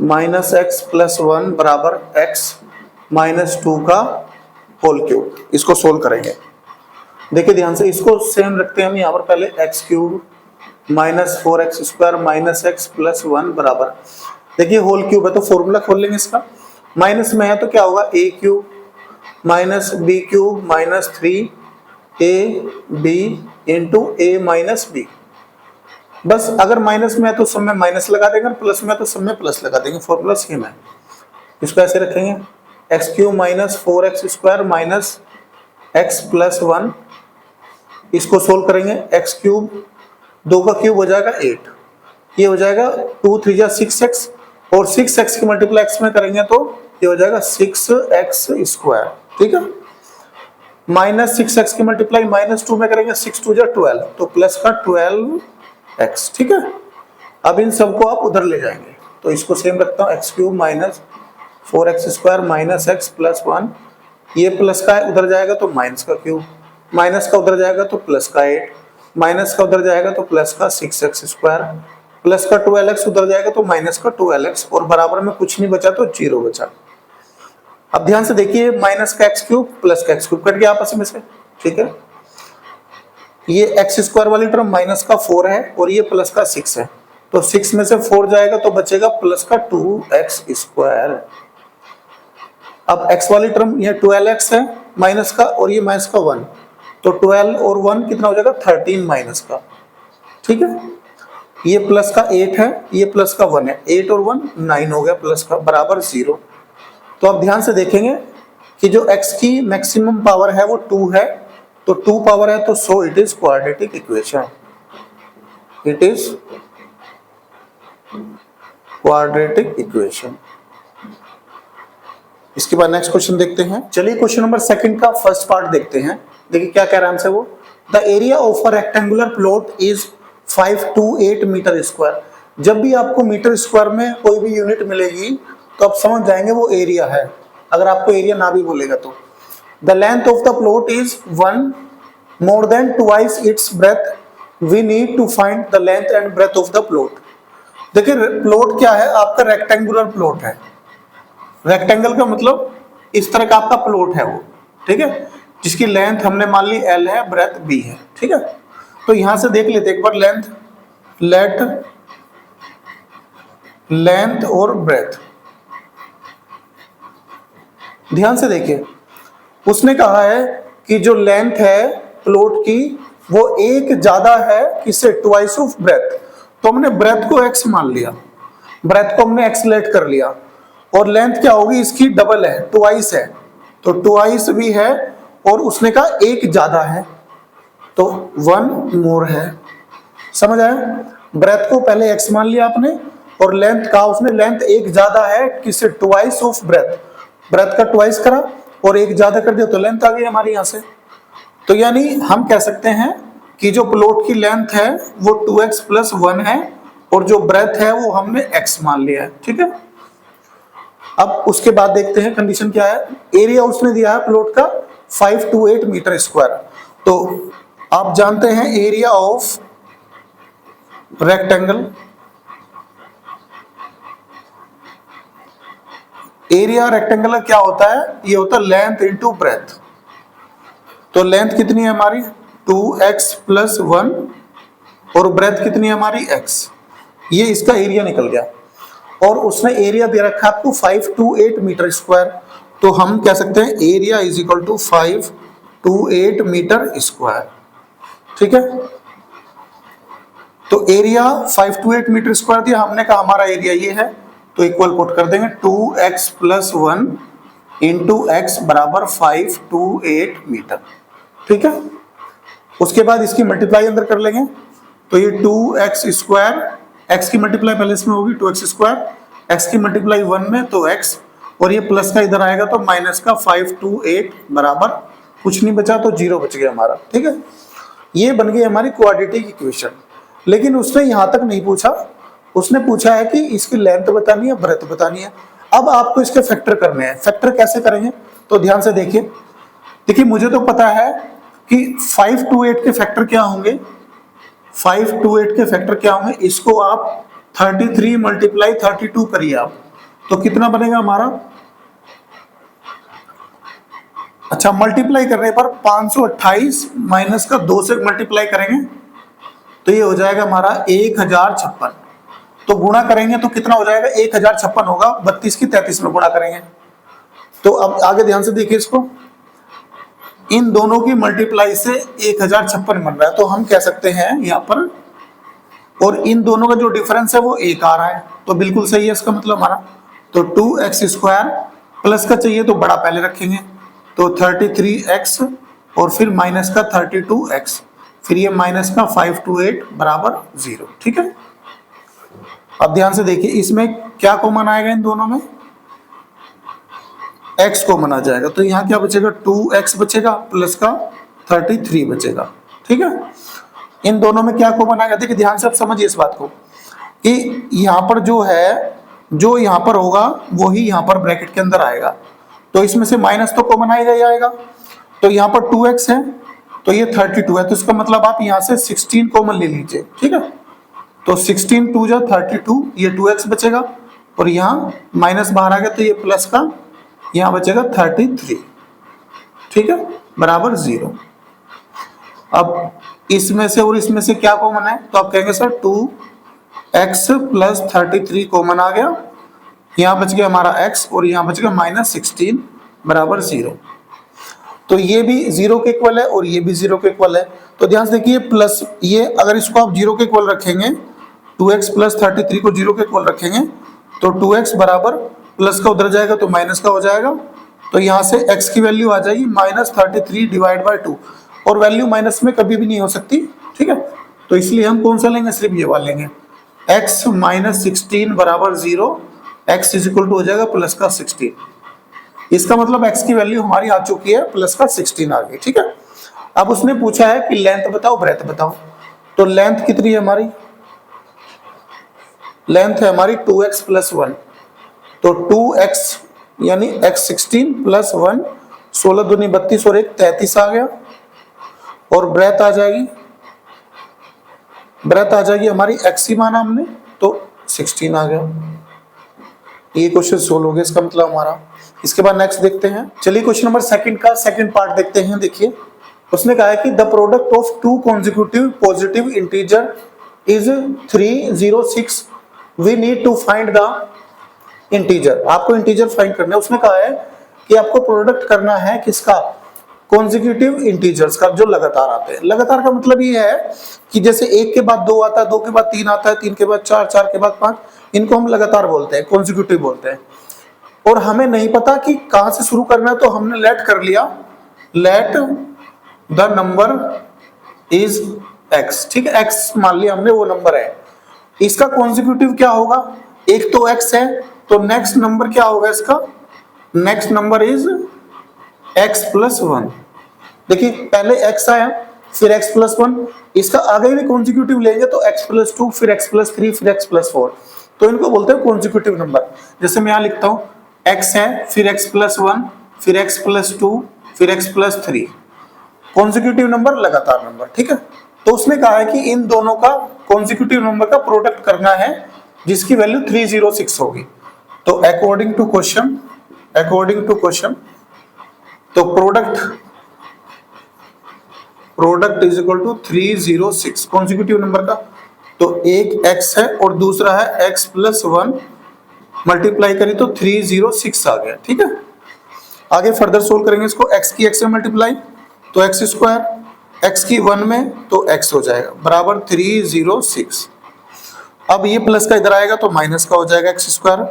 minus x plus 1 बराबर x माइनस 2 का होल क्यूब, इसको सोल्व करेंगे। देखिए ध्यान से, इसको सेम रखते हैं हम यहाँ पर, पहले x cube minus 4x square minus x plus 1 बराबर, देखिए होल क्यूब है तो फॉर्मूला खोल लेंगे इसका, माइनस में है तो क्या होगा, a cube minus B cube minus 3ab into a minus B. बस अगर माइनस में है तो सब में माइनस लगा देंगे, प्लस में है तो सब में प्लस लगा देंगे, फॉर्मूला सेम है। इसको ऐसे रखेंगे, x cube minus 4x square minus x plus 1, इसको सोल्व करेंगे, एक्स क्यूब 2 का क्यूब हो जाएगा 8, ये हो जाएगा 2 3 6x, और 6x की मल्टीप्लाई x में करेंगे तो ये हो जाएगा 6x स्क्वायर, ठीक है, माइनस 6x की मल्टीप्लाई माइनस 2 में करेंगे 6 2 12, तो प्लस का 12x, ठीक है। अब इन सबको आप उधर ले जाएंगे, तो इसको सेम रखता हूँ, x cube minus 4x square minus x plus 1, ये प्लस का है उधर जाएगा तो माइनस का क्यूब, माइनस का उधर जाएगा तो प्लस का 8, माइनस का उधर जाएगा तो प्लस का 6x स्क्वायर, प्लस का 12x उधर जाएगा तो माइनस का 12x, और बराबर में कुछ नहीं बचा तो 0 बचा। अब ध्यान से देखिए, माइनस का एक्स क्यूब प्लस का एक्स क्यूब कट गया आपस में से, ठीक है, ये एक्स स्क्वायर वाली टर्म माइनस का 4 है और ये प्लस का 6 है, तो 6 में से 4 जाएगा तो बचेगा प्लस का 2x²। अब x वाली टर्म ये 12x है माइनस का, और ये माइनस का 1, तो 12 और 1 कितना हो जाएगा 13 माइनस का। ठीक है, ये प्लस का 8 है, ये प्लस का 1 है, 8 और 1 9 हो गया प्लस का, बराबर 0। तो अब ध्यान से देखेंगे कि जो x की मैक्सिमम पावर है वो 2 है, तो 2 पावर है, तो so it is quadratic equation, it is quadratic equation. इसके बाद नेक्स्ट क्वेश्चन देखते हैं। चलिए क्वेश्चन नंबर 2 का फर्स्ट पार्ट देखते हैं। देखिए क्या कह रहा है हमसे वो, the area of a rectangular plot is 528 metre square. जब भी आपको मीटर स्क्वायर में कोई भी यूनिट मिलेगी तो आप समझ जाएंगे वो एरिया है, अगर आपको एरिया ना भी बोलेगा तो। The length of the plot is 1 more than twice its breadth, we need to find the length and breadth of the plot। देखिए प्लॉट क्या है, आपका रेक्टेंगुलर प्लॉट है। रेक्टेंगल का मतलब इस तरह का आपका प्लॉट है वो, ठीक है, जिसकी लेंथ हमने मान ली L है, ब्रेथ B है। ठीक है, तो यहां से देख लेते एक बार लेंथ, लेंथ और ब्रेथ। ध्यान से देखिए, उसने कहा है कि जो लेंथ है प्लॉट की वो एक ज्यादा है किससे, ट्वाइस ऑफ ब्रेथ। तो हमने ब्रेथ को x मान लिया, ब्रेथ को हमने x लेट कर लिया, और लेंथ क्या होगी इसकी डबल है, ट्वाइस है, तो ट्वाइस भी है, और उसने कहा एक ज्यादा है तो 1 मोर है। समझ आया, ब्रेथ को पहले x मान लिया आपने, और लेंथ कहा उसने लेंथ एक ज्यादा है किससे, ट्वाइस ऑफ ब्रेथ। ब्रेथ का ट्वाइस करा और एक ज्यादा कर दिया तो लेंथ आ गई हमारी यहां से। तो यानी हम कह सकते हैं कि जो प्लॉट की लेंथ है वो 2x + 1 है, और जो ब्रेथ है वो हमने x मान लिया है। ठीक है, अब उसके बाद देखते हैं कंडीशन क्या है। एरिया उसने दिया है प्लॉट का 528 मीटर स्क्वायर। तो आप जानते हैं area of rectangle, area rectangle का क्या होता है, ये होता है लेंथ इंटू ब्रेथ। तो लेंथ कितनी है हमारी 2x + 1, और ब्रेथ कितनी है हमारी x, ये इसका एरिया निकल गया। और उसने एरिया दे रखा है आपको 528 मीटर स्क्वायर, तो हम कह सकते हैं एरिया = 528 मीटर स्क्वायर। ठीक है, तो एरिया 528 मीटर स्क्वायर दिया, हमने कहा हमारा एरिया ये है, तो इक्वल पुट कर देंगे 2x + 1 × x बराबर 528 मीटर। ठीक है, उसके बाद इसकी मल्टीप्लाई अंदर कर लेंगे, तो ये 2x², x की मल्टीप्लाई पहले इसमें होगी 2x², x की मल्टीप्लाई 1 में तो x, और ये प्लस का इधर आएगा तो माइनस का 528 बराबर कुछ नहीं बचा तो 0 बच गया हमारा। ठीक है, ये बन गई हमारी क्वाड्रेटिक इक्वेशन। लेकिन उसने यहां तक नहीं पूछा, उसने पूछा है कि इसकी लेंथ बतानी है, ब्रेथ बतानी है। अब आपको इसके फैक्टर करने हैं। फैक्टर कैसे करेंगे, तो ध्यान से देखिए। देखिए मुझे तो पता है कि 528 के फैक्टर क्या होंगे, 528 के फैक्टर क्या होंगे, इसको आप 33 × 32 करिए आप, तो कितना बनेगा हमारा, अच्छा मल्टीप्लाई करने पर 528 माइनस का 2 से मल्टीप्लाई करेंगे तो ये हो जाएगा हमारा 1056। तो गुणा करेंगे तो कितना हो जाएगा, 1056 होगा, 32 की 33 में गुणा करेंगे। तो अब आगे ध्यान से देखिए इसको, इन दोनों की मल्टीप्लाई से 1056 बन रहा है, तो हम कह सकते हैं यहाँ पर, और इन दोनों का जो डिफरेंस है वो 1 आ रहा है, तो बिल्कुल सही है इसका मतलब हमारा। तो 2x² प्लस का चाहिए तो बड़ा पहले रखेंगे, तो 33x और फिर माइनस का 32x, फिर ये माइनस का 528 बराबर 0। ठीक है, अब ध्यान से देखिए इसमें क्या कॉमन आएगा, इन दोनों में x कॉमन आ जाएगा, तो यहाँ क्या बचेगा 2x बचेगा प्लस का 33 बचेगा। ठीक है, इन दोनों में क्या कॉमन आएगा, देखिए ध्यान से आप समझिए इस बात को कि यहाँ पर जो है, जो यहाँ पर होगा वही यहाँ पर ब्रैकेट के अंदर आएगा, तो इसमें से माइनस तो कॉमन आएगा ही आएगा। तो यहाँ पर 2x है तो ये 32 है, तो इसका मतलब आप यहाँ से 16 कॉमन ले लीजिए। ठीक है, तो 16 2 जा 32, ये 2x बचेगा, और यहाँ माइनस बाहर आ गया तो ये प्लस का यहाँ बचेगा 33। ठीक है, बराबर 0। अब इसमें से और इसमें से क्या कॉमन है, तो आप कहेंगे सर x प्लस 33 कॉमन आ गया, यहाँ बच गया हमारा x और यहाँ बच गया -16 बराबर 0। तो ये भी 0 के इक्वल है और ये भी 0 के इक्वल है। तो ध्यान से देखिए प्लस ये अगर इसको आप 0 के इक्वल रखेंगे, 2x प्लस 33 को 0 के इक्वल रखेंगे तो 2x बराबर प्लस का उधर जाएगा तो माइनस का हो जाएगा। तो यहाँ से x की वैल्यू आ जाएगी -33 डिवाइड बाई 2, और वैल्यू माइनस में कभी भी नहीं हो सकती, ठीक है। तो इसलिए हम कौन सा लेंगे, सिर्फ ये वाला लेंगे, x -16 बराबर 0, x इज इक्वल टू हो जाएगा प्लस का 16। इसका मतलब x की वैल्यू हमारी आ चुकी है प्लस का 16 आ गई, ठीक है। अब उसने पूछा है कि लेंथ बताओ ब्रेथ बताओ, तो लेंथ कितनी है हमारी, लेंथ है हमारी 2x प्लस 1, तो 2x यानी x16 प्लस 1, 16 दूनी 32 और 1 33 आ गया, और ब्रेथ आ जाएगी, ब्रेथ आ जाएगी हमारी x ही माना हमने तो 16 आ गया। ये क्वेश्चन सोल्व हो गया, इसका मतलब हमारा। इसके बाद नेक्स्ट देखते हैं, चलिए क्वेश्चन नंबर सेकंड का सेकंड पार्ट देखते हैं। देखिए उसने कहा है कि the product of two consecutive positive integer is 306, we need to find the integer. आपको इंटीजर फाइंड करना है। उसने कहा है कि आपको प्रोडक्ट करना है किसका, कॉन्जिक्यूटिव इंटीजर्स का, जो लगातार आते हैं। लगातार का मतलब ये है कि जैसे 1 के बाद 2 आता है, 2 के बाद 3 आता है, 3 के बाद 4, 4 के बाद 5, इनको हम लगातार बोलते हैं, कॉन्जिक्यूटिव बोलते हैं। और हमें नहीं पता कि कहां से शुरू करना है, तो हमने लेट कर लिया, let the number is x, ठीक है, x मान लिया हमने, वो नंबर है। इसका कॉन्जिक्यूटिव क्या होगा, एक तो x है, तो नेक्स्ट नंबर क्या होगा इसका, next number is x plus 1। देखिए पहले x आया फिर x प्लस 1, इसका आगे भी कॉन्जिक्यूटिव लेंगे तो x प्लस 2 फिर x प्लस 3 फिर x प्लस 4, तो इनको बोलते हैं कॉन्जिक्यूटिव नंबर। जैसे मैं यहाँ लिखता हूँ x है फिर x प्लस 1 फिर x प्लस 2 फिर x प्लस 3, कॉन्जिक्यूटिव नंबर लगातार नंबर, ठीक है। तो उसने कहा है कि इन दोनों का कॉन्जिक्यूटिव नंबर का प्रोडक्ट करना है जिसकी वैल्यू 306 होगी। तो अकॉर्डिंग टू क्वेश्चन, तो product is equal to 306 consecutive number का। तो एक x है और दूसरा है x प्लस 1, मल्टीप्लाई करें तो 306 आ गया, ठीक है। आगे फर्दर सोल्व करेंगे इसको, x की x से मल्टीप्लाई तो x स्क्वायर, x की 1 में तो x हो जाएगा बराबर 306। अब ये प्लस का इधर आएगा तो माइनस का हो जाएगा, x square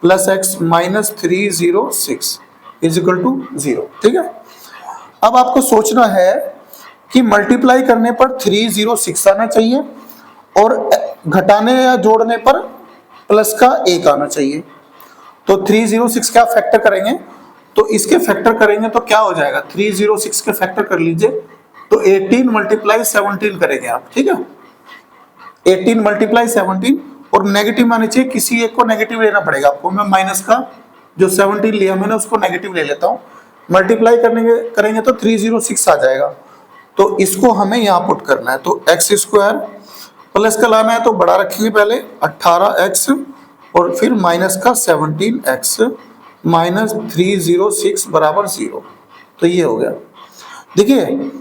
plus x minus 306 is equal to 0, ठीक है। अब आपको सोचना है कि मल्टीप्लाई करने पर 306 आना चाहिए और घटाने या जोड़ने पर प्लस का 1 आना चाहिए। तो 306 का फैक्टर करेंगे, तो इसके फैक्टर करेंगे तो क्या हो जाएगा, 306 के फैक्टर कर लीजिए तो 18 मल्टीप्लाई 17 करेंगे आप, ठीक है। 18 मल्टीप्लाई 17 और नेगेटिव माने चाहिए, किसी एक को नेगेटिव लेना पड़ेगा आपको। मैं माइनस का जो 17 लिया मैंने उसको नेगेटिव ले लेता हूँ, मल्टीप्लाई करेंगे तो 306 आ जाएगा। तो इसको हमें यहाँ पुट करना है, तो एक्स स्क्वायर प्लस का लाना है तो बड़ा रखेंगे पहले 18x और फिर माइनस का 17x माइनस 306 बराबर 0। तो ये हो गया। देखिए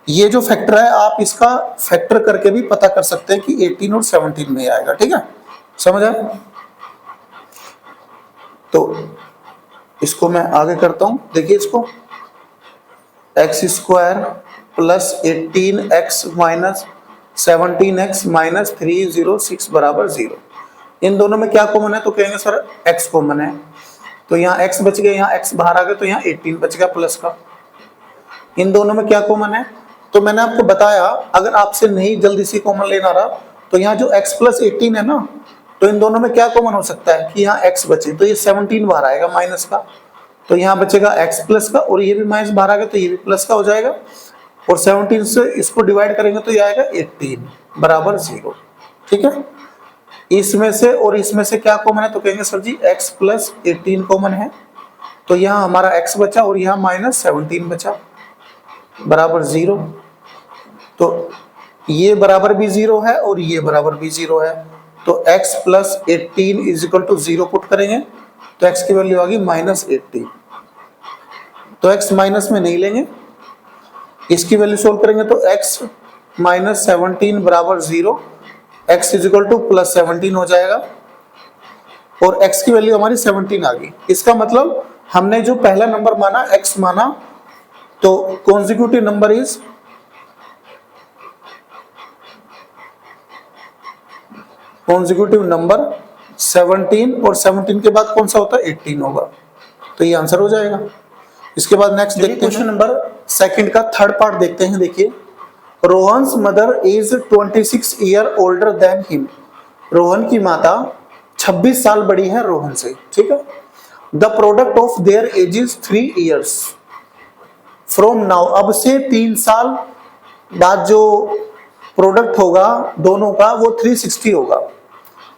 ये जो फैक्टर है आप इसका फैक्टर करके भी पता कर सकते हैं कि 18 और 17 में आएगा, ठीक है, समझ आए। तो इसको मैं आगे करता हूं, देखिए इसको x square plus 18x minus 17x minus 306 बराबर 0। इन दोनों में क्या कॉमन है, तो कहेंगे सर x कॉमन है, तो यहाँ x बच गया, यहाँ x बाहर आ गया तो यहाँ 18 बच गया प्लस का। इन दोनों में क्या कॉमन है, तो मैंने आपको बताया अगर आपसे नहीं जल्दी से कॉमन लेना रहा तो यहाँ जो x प्लस 18 है ना, तो इन दोनों में क्या कॉमन हो सकता है कि यहाँ x बचे तो ये 17 बाहर आएगा माइनस का, तो यहाँ बचेगा x प्लस का और ये भी माइनस बाहर आ गया तो ये भी प्लस का हो जाएगा, और 17 से इसको डिवाइड करेंगे तो ये आएगा 18 बराबर 0, ठीक है। इसमें से और इसमें से क्या कॉमन है, तो कहेंगे सर जी x प्लस 18 कॉमन है, तो यहाँ हमारा x बचा और यहाँ माइनस 17 बचा बराबर 0। तो ये बराबर भी 0 है और ये बराबर भी 0 है, तो x plus 18 is equal to 0 put करेंगे तो x की वैल्यू आ गई माइनस 18। तो x माइनस में नहीं लेंगे, इसकी वैल्यू सोल्व करेंगे तो x माइनस 17 बराबर 0, x is equal to plus 17 हो जाएगा और x की वैल्यू हमारी 17 आ गई। इसका मतलब हमने जो पहला नंबर माना x माना, तो consecutive number is consecutive number 17 और 17 के बाद कौन सा होता है 18 होगा, तो ये आंसर हो जाएगा। इसके बाद नेक्स्ट देखते हैं क्वेश्चन नंबर सेकंड का थर्ड पार्ट देखते हैं। देखिए, Rohan's mother is 26 year older than him. Rohan की माता 26 साल बड़ी है रोहन से, ठीक है। The product of their age is 3 years from now. अब से 3 साल बाद जो प्रोडक्ट होगा दोनों का वो 360 होगा।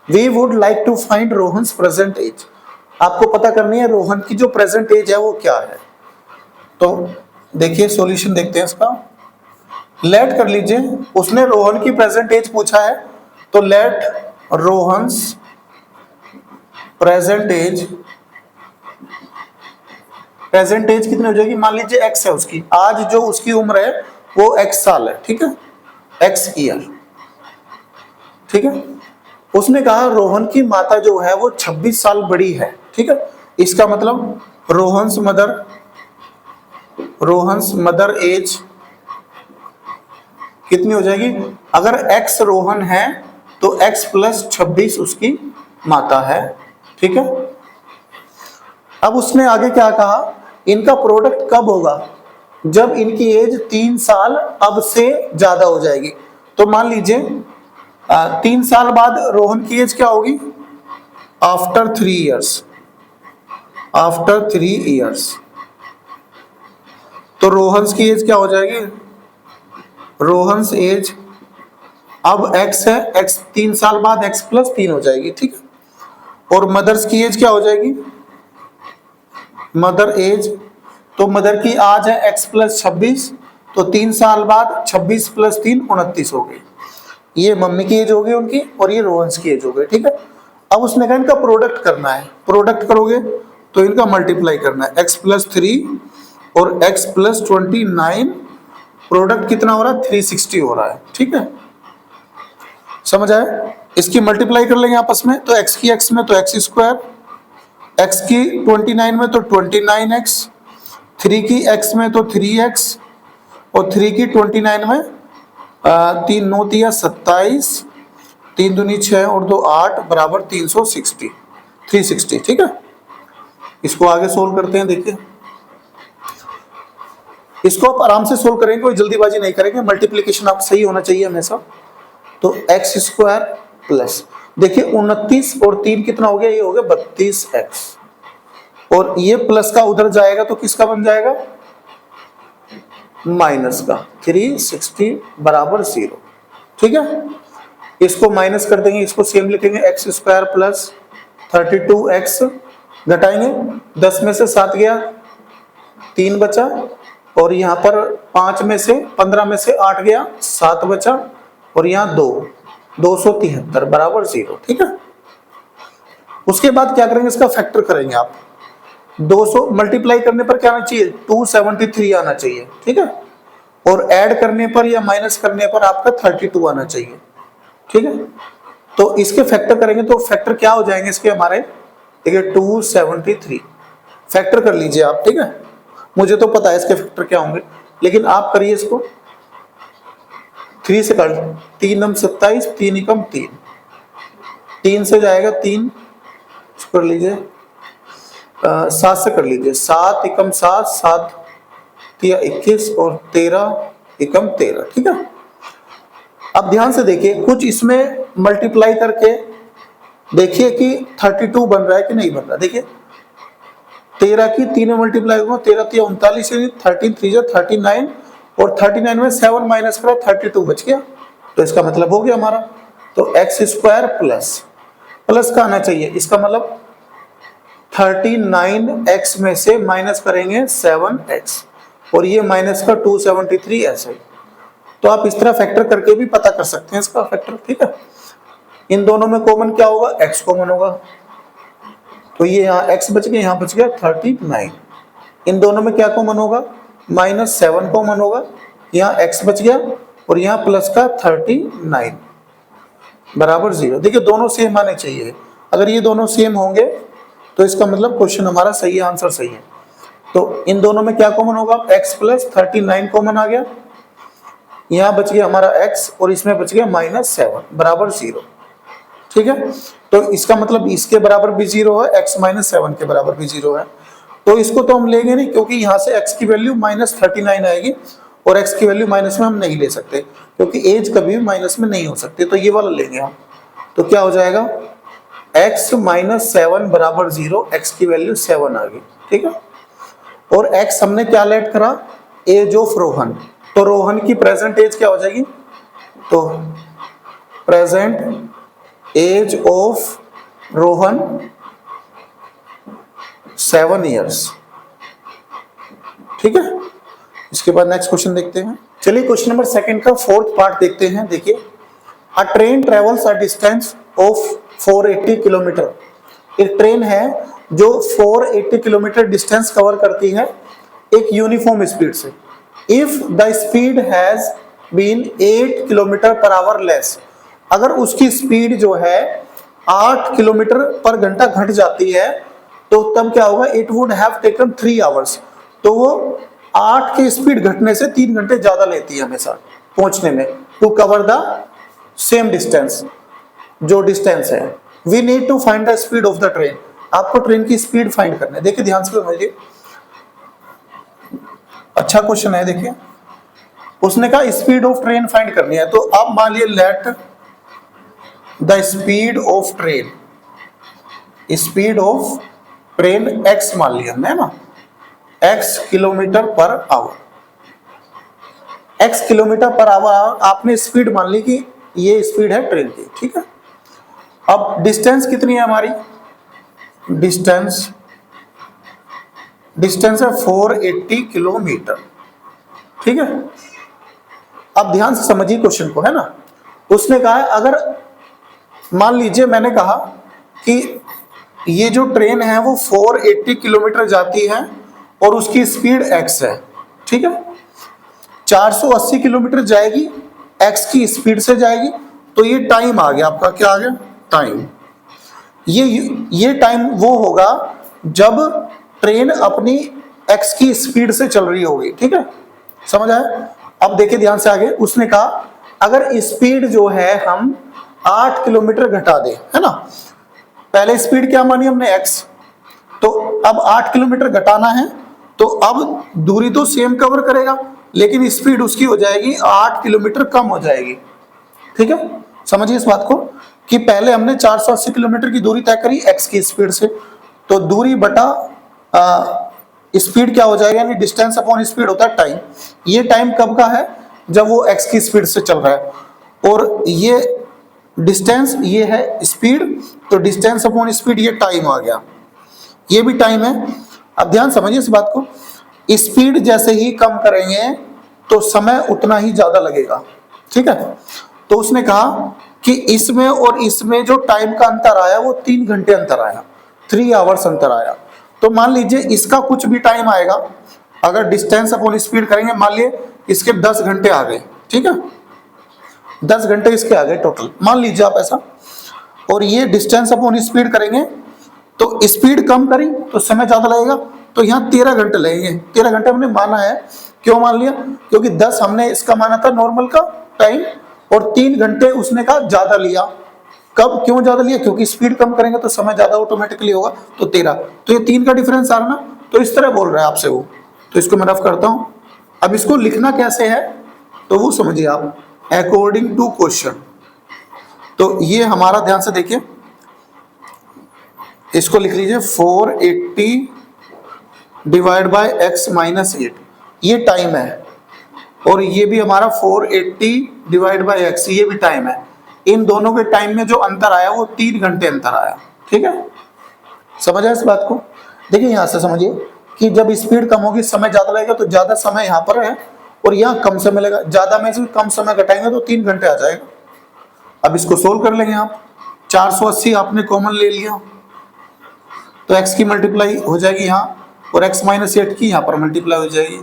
We would like to find Rohan's present age. आपको पता करनी है रोहन की जो प्रेजेंट एज है वो क्या है। तो देखिए सॉल्यूशन देखते हैं इसका। लेट कर लीजिए, उसने रोहन की प्रेजेंट एज पूछा है, तो लेट रोहन्स प्रेजेंट एज कितनी हो जाएगी, मान लीजिए x है उसकी, आज जो उसकी उम्र है वो x साल है, ठीक है, x ईयर, ठीक है। उसने कहा रोहन की माता जो है वो 26 साल बड़ी है, ठीक है। इसका मतलब रोहन्स मदर एज कितनी हो जाएगी, अगर x रोहन है तो x प्लस 26 उसकी माता है, ठीक है। अब उसने आगे क्या कहा, इनका प्रोडक्ट कब होगा, जब इनकी एज 3 साल अब से ज्यादा हो जाएगी। तो मान लीजिए 3 साल बाद रोहन की एज क्या होगी, आफ्टर 3 इयर्स, तो रोहन्स की एज क्या हो जाएगी, रोहन्स एज अब x है, x 3 साल बाद x प्लस 3 हो जाएगी, ठीक है। और मदर्स की एज क्या हो जाएगी, मदर एज, तो मदर की आज है x प्लस 26, तो 3 साल बाद 26 प्लस 3 29 हो गई। ये मम्मी की एज हो गई उनकी और ये रोहन्स की एज हो गई, ठीक है। अब उसने कहा इनका प्रोडक्ट करना है, प्रोडक्ट करोगे तो इनका मल्टीप्लाई करना है, x प्लस 3 और x प्लस 29, प्रोडक्ट कितना हो रहा है 360 हो रहा है, ठीक है। समझ आया, इसकी मल्टीप्लाई कर लेंगे आपस में, तो x की x में तो x स्क्वायर, x की 29 में तो 29x, 3 की x में तो 3x और 3 की 29 में 3 9 3 27, 3 दूनी 6 और 2 8 बराबर 360, ठीक है। इसको आगे सोल्व करते हैं। देखिए इसको आप आराम से सोल्व करेंगे, कोई जल्दीबाजी नहीं करेंगे, मल्टीप्लिकेशन आप सही होना चाहिए हमेशा। तो x स्क्वायर प्लस, देखिए 29 और 3 कितना हो गया, ये हो गया 32x, और ये प्लस का उधर जाएगा तो किसका बन जाएगा, माइनस का, 360 बराबर 0, ठीक है। इसको माइनस कर देंगे, इसको सेम लिखेंगे, x स्क्वायर प्लस 32x, घटाएंगे 10 में से 7 गया, 3 बचा, और यहाँ पर 5 में से 15 में से 8 गया, 7 बचा, और यहाँ 273 बराबर 0, ठीक है। उसके बाद क्या करेंगे, इसका फैक्टर करेंगे आप, 200 मल्टीप्लाई करने पर क्या आना चाहिए, 273 आना चाहिए, ठीक है। और ऐड करने पर या माइनस करने पर आपका 32 आना चाहिए, ठीक है। तो इसके फैक्टर करेंगे तो फैक्टर क्या हो जाएंगे इसके हमारे, ठीक है, 273 फैक्टर कर लीजिए आप, ठीक है। मुझे तो पता है इसके फैक्टर क्या होंगे, लेकिन आप करिए इसको, 3 से कर, 3 नम 27, 3 एकम 3, 3 से जाएगा 3, कर लीजिए, 7 से कर लीजिए, 7 एकम 7, 7 तिया 21 और 13 एकम 13, ठीक है। अब ध्यान से देखिए, कुछ इसमें मल्टीप्लाई करके देखिए कि 32 बन रहा है कि नहीं बन रहा। देखिए 13 की 3 में मल्टीप्लाई करो, 13 तिया 39, 13 3 जा 39, और 39 में 7 माइनस करा 32 बच गया, तो इसका मतलब हो गया हमारा। तो x स्क्वायर प्लस का आना चाहिए, इसका मतलब 39x में से माइनस करेंगे 7x, और ये माइनस का 273 ऐसे। तो आप इस तरह फैक्टर करके भी पता कर सकते हैं इसका फैक्टर, ठीक है। इन दोनों में कॉमन क्या होगा, x कॉमन होगा, तो ये यहाँ x बच गया, यहाँ बच गया 39। इन दोनों में क्या कॉमन होगा, -7 कॉमन होगा, यहाँ x बच गया और यहाँ प्लस का 39, बराबर 0। देखिए दोनों सेम आने चाहिए, अगर ये दोनों सेम होंगे तो इसका मतलब क्वेश्चन हमारा सही है, आंसर सही है। तो इन दोनों में क्या कॉमन होगा, x प्लस 39 कॉमन आ गया, यहां बच गया हमारा x और इसमें बच गया -7 बराबर 0। ठीक है, तो इसका मतलब इसके बराबर भी 0 है, x -7 के बराबर भी 0 है। तो इसको तो हम लेंगे नहीं, क्योंकि यहाँ से x की वैल्यू -39 आएगी और x की वैल्यू माइनस में हम नहीं ले सकते, क्योंकि एज कभी भी माइनस में नहीं हो सकती। तो ये वाला लेंगे हम, तो क्या हो जाएगा, x -7 बराबर 0, x की वैल्यू 7 आ गई। ठीक है, और x हमने क्या लेट करा, एज ऑफ रोहन, तो रोहन की प्रेजेंट एज क्या हो जाएगी, तो present age of Rohan 7 years. ठीक है, इसके बाद नेक्स्ट क्वेश्चन देखते हैं। चलिए क्वेश्चन नंबर 2 का 4th पार्ट देखते हैं। देखिए, a train travels a distance of 480 kilometre. एक ट्रेन है जो 480 किलोमीटर डिस्टेंस कवर करती है एक यूनिफॉर्म स्पीड से। If the speed has been 8 kilometre per hour less, अगर उसकी स्पीड जो है 8 किलोमीटर पर घंटा घट जाती है तो तब क्या होगा, it would have taken 3 hours. तो वो 8 की स्पीड घटने से 3 घंटे ज्यादा लेती है हमेशा पहुंचने में, to cover the same distance, जो डिस्टेंस है। We need to find the speed of the train, आपको ट्रेन की स्पीड फाइंड करना है। देखिए ध्यान से समझिए, अच्छा क्वेश्चन है। देखिए उसने कहा स्पीड ऑफ ट्रेन फाइंड करनी है, तो अब मान लिया let the speed of train, speed of train x मान लिया हमने, है ना, x kilometre per our, x kilometre per our आपने स्पीड मान ली कि ये स्पीड है ट्रेन की। ठीक है, अब डिस्टेंस कितनी है हमारी, डिस्टेंस है 480 किलोमीटर। ठीक है, अब ध्यान से समझिए क्वेश्चन को, है ना। उसने कहा है अगर मान लीजिए मैंने कहा कि ये जो ट्रेन है वो 480 किलोमीटर जाती है और उसकी स्पीड x है। ठीक है, 480 किलोमीटर जाएगी x की स्पीड से जाएगी, तो ये टाइम आ गया आपका, क्या आ गया, टाइम। ये टाइम वो होगा जब ट्रेन अपनी x की स्पीड से चल रही होगी। ठीक है, समझ आया। अब देखिए ध्यान से आगे, उसने कहा अगर स्पीड जो है हम 8 किलोमीटर घटा दे, है ना, पहले स्पीड क्या मानी हमने x, तो अब 8 किलोमीटर घटाना है, तो अब दूरी तो सेम कवर करेगा लेकिन स्पीड उसकी हो जाएगी 8 किलोमीटर कम हो जाएगी। ठीक है, समझिए इस बात को कि पहले हमने 480 किलोमीटर की दूरी तय करी x की स्पीड से, तो दूरी बटा स्पीड क्या हो जाएगा, यानी डिस्टेंस अपॉन स्पीड होता है टाइम। ये टाइम कब का है, जब वो x की स्पीड से चल रहा है, और ये डिस्टेंस ये है स्पीड, तो डिस्टेंस अपॉन स्पीड ये टाइम आ गया, ये भी टाइम है। अब ध्यान समझिए इस बात को, स्पीड जैसे ही कम करेंगे तो समय उतना ही ज्यादा लगेगा। ठीक है, तो उसने कहा कि इसमें और इसमें जो टाइम का अंतर आया वो 3 घंटे अंतर आया, 3 आवर्स अंतर आया। तो मान लीजिए इसका कुछ भी टाइम आएगा, अगर डिस्टेंस अपॉन स्पीड करेंगे, मान लिए इसके 10 घंटे आ गए। ठीक है, 10 घंटे इसके आ गए टोटल, मान लीजिए आप ऐसा, और ये डिस्टेंस अपॉन स्पीड करेंगे तो स्पीड कम करी तो समय ज्यादा लगेगा, तो यहाँ 13 घंटे लगेंगे। 13 घंटे हमने माना है, क्यों मान लिया, क्योंकि 10 हमने इसका माना था नॉर्मल का टाइम, और 3 घंटे उसने कहा ज्यादा लिया। कब, क्यों ज्यादा लिया, क्योंकि स्पीड कम करेंगे तो समय ज्यादा ऑटोमेटिकली होगा, तो 13, तो ये 3 का डिफरेंस आ रहा ना, तो इस तरह बोल रहा है आपसे वो, तो इसको मैं रफ करता हूं। अब इसको लिखना कैसे है तो वो समझिए आप, अकॉर्डिंग टू क्वेश्चन। तो ये हमारा ध्यान से देखिए, इसको लिख लीजिए 480 डिवाइड बाय x माइनस 8, ये टाइम है, और ये भी हमारा 480 डिवाइड बाय x, ये भी टाइम है। इन दोनों के टाइम में जो अंतर आया वो 3 घंटे अंतर आया। ठीक है, समझ आया इस बात को। देखिए यहां से समझिए कि जब स्पीड कम होगी समय ज्यादा लगेगा, तो ज्यादा समय यहाँ पर है और यहाँ कम समय लगेगा, ज्यादा में से कम समय घटाएंगे तो 3 घंटे आ जाएगा। अब इसको सोल्व कर लेंगे आप, 480 आपने कॉमन ले लिया तो x की मल्टीप्लाई हो जाएगी यहाँ, और x माइनस 8 की यहाँ पर मल्टीप्लाई हो जाएगी,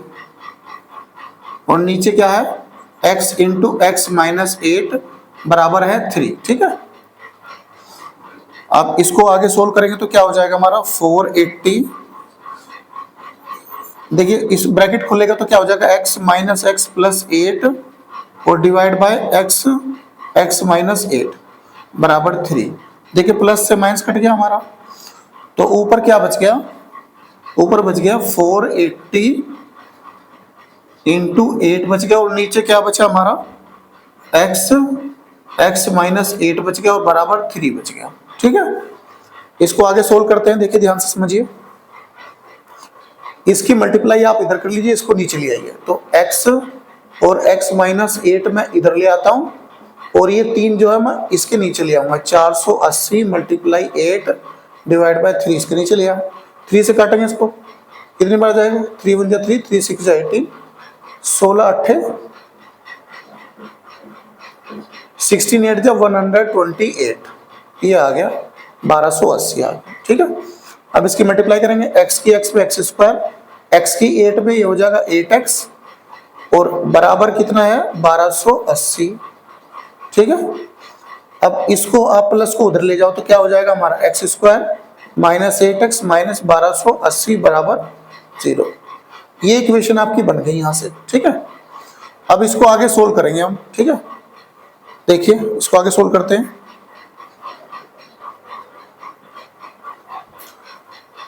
और नीचे क्या है x इंटू एक्स माइनस 8 बराबर है 3। ठीक है, आप इसको आगे सोल्व करेंगे तो क्या हो जाएगा हमारा 480। देखिए इस ब्रैकेट खुलेगा तो क्या हो जाएगा x माइनस एक्स प्लस 8 और डिवाइड बाय x माइनस 8 बराबर 3। देखिए प्लस से माइनस कट गया हमारा, तो ऊपर क्या बच गया, ऊपर बच गया 480 इंटू 8 बच गया, और नीचे क्या बचा हमारा x माइनस 8 बच गया और बराबर 3 बच गया। ठीक है, इसको आगे सोल्व करते हैं। देखिए ध्यान से समझिए, इसकी मल्टीप्लाई आप इधर कर लीजिए, इसको नीचे ले आइए, तो x और x माइनस 8 मैं इधर ले आता हूं, और ये 3 जो है मैं इसके नीचे ले आऊंगा। 480 मल्टीप्लाई 8 डिवाइड बाय 3 इसके नीचे ले आया। 3 से काटेंगे इसको, कितनी बार जाएगा, 3 1 जा 3, 3 6 जा 18, 16 8 16 8 जा 128, ये आ गया 1280 आ गया। ठीक है, अब इसकी मल्टीप्लाई करेंगे, x की x पे एक्स स्क्वायर, x की 8 पे ये हो जाएगा 8x, और बराबर कितना है 1280। ठीक है, अब इसको आप प्लस को उधर ले जाओ तो क्या हो जाएगा हमारा x square minus 8x minus 1280 बराबर 0। ये इक्वेशन आपकी बन गई यहां से। ठीक है, अब इसको आगे सोल्व करेंगे हम। ठीक है, देखिए इसको आगे सोल्व करते हैं।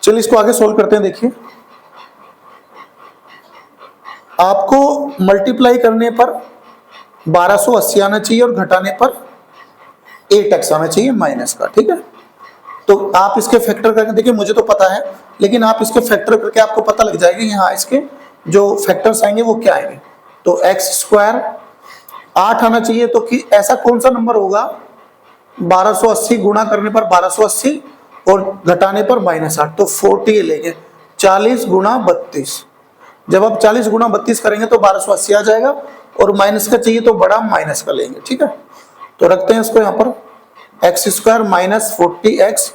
चलिए इसको आगे सोल्व करते हैं। देखिए आपको मल्टीप्लाई करने पर 1280 आना चाहिए और घटाने पर 8x आना चाहिए माइनस का। ठीक है, तो आप इसके फैक्टर करके देखिए, मुझे तो पता है लेकिन आप इसके फैक्टर करके आपको पता लग जाएगा यहाँ इसके जो फैक्टर्स आएंगे वो क्या आएंगे। तो एक्स स्क्वायर 8 आना चाहिए, तो कि ऐसा कौन सा नंबर होगा 1280 गुणा करने पर 1280 और घटाने पर -8, तो 40 लेंगे। 40 गुणा 32, जब आप 40 गुणा 32 करेंगे तो 1280 आ जाएगा, और माइनस का चाहिए तो बड़ा माइनस का लेंगे। ठीक है, तो रखते हैं इसको यहाँ पर, x square minus 40x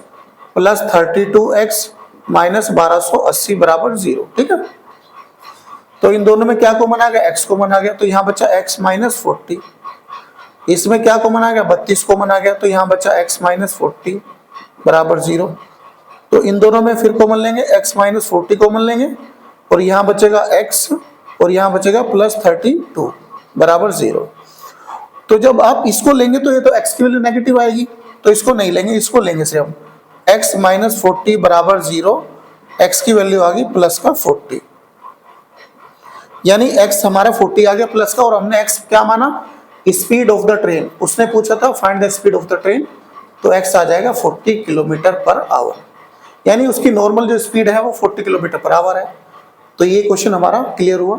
plus 32x minus 1280 बराबर 0। ठीक है, तो इन दोनों में क्या कॉमन आ गया, x कॉमन आ गया, तो यहाँ बचा x माइनस 40। इसमें क्या कॉमन आ गया, 32 कॉमन आ गया, तो यहाँ बचा x माइनस 40 बराबर 0। तो इन दोनों में फिर कॉमन लेंगे, x माइनस 40 कॉमन लेंगे, और यहाँ बचेगा x और यहाँ बचेगा प्लस 32 बराबर 0। तो जब आप इसको लेंगे तो ये तो x की वैल्यू नेगेटिव आएगी, तो इसको नहीं लेंगे, इसको लेंगे से हम x माइनस 40 बराबर 0, x की वैल्यू आ गई प्लस का 40, यानी x हमारा 40 आ गया प्लस का, और हमने x क्या माना, स्पीड ऑफ द ट्रेन। उसने पूछा था find the speed of the train, तो x आ जाएगा 40 किलोमीटर पर आवर, यानी उसकी नॉर्मल जो स्पीड है वो 40 किलोमीटर पर आवर है। तो ये क्वेश्चन हमारा क्लियर हुआ।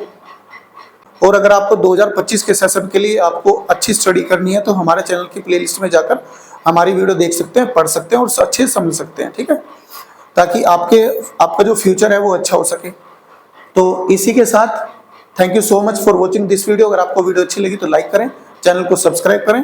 और अगर आपको 2025 के सेशन के लिए आपको अच्छी स्टडी करनी है तो हमारे चैनल की प्लेलिस्ट में जाकर हमारी वीडियो देख सकते हैं, पढ़ सकते हैं और अच्छे से समझ सकते हैं। ठीक है, ताकि आपका जो फ्यूचर है वो अच्छा हो सके। तो इसी के साथ thank you so much for watching this video. अगर आपको वीडियो अच्छी लगी तो लाइक करें, चैनल को सब्सक्राइब करें।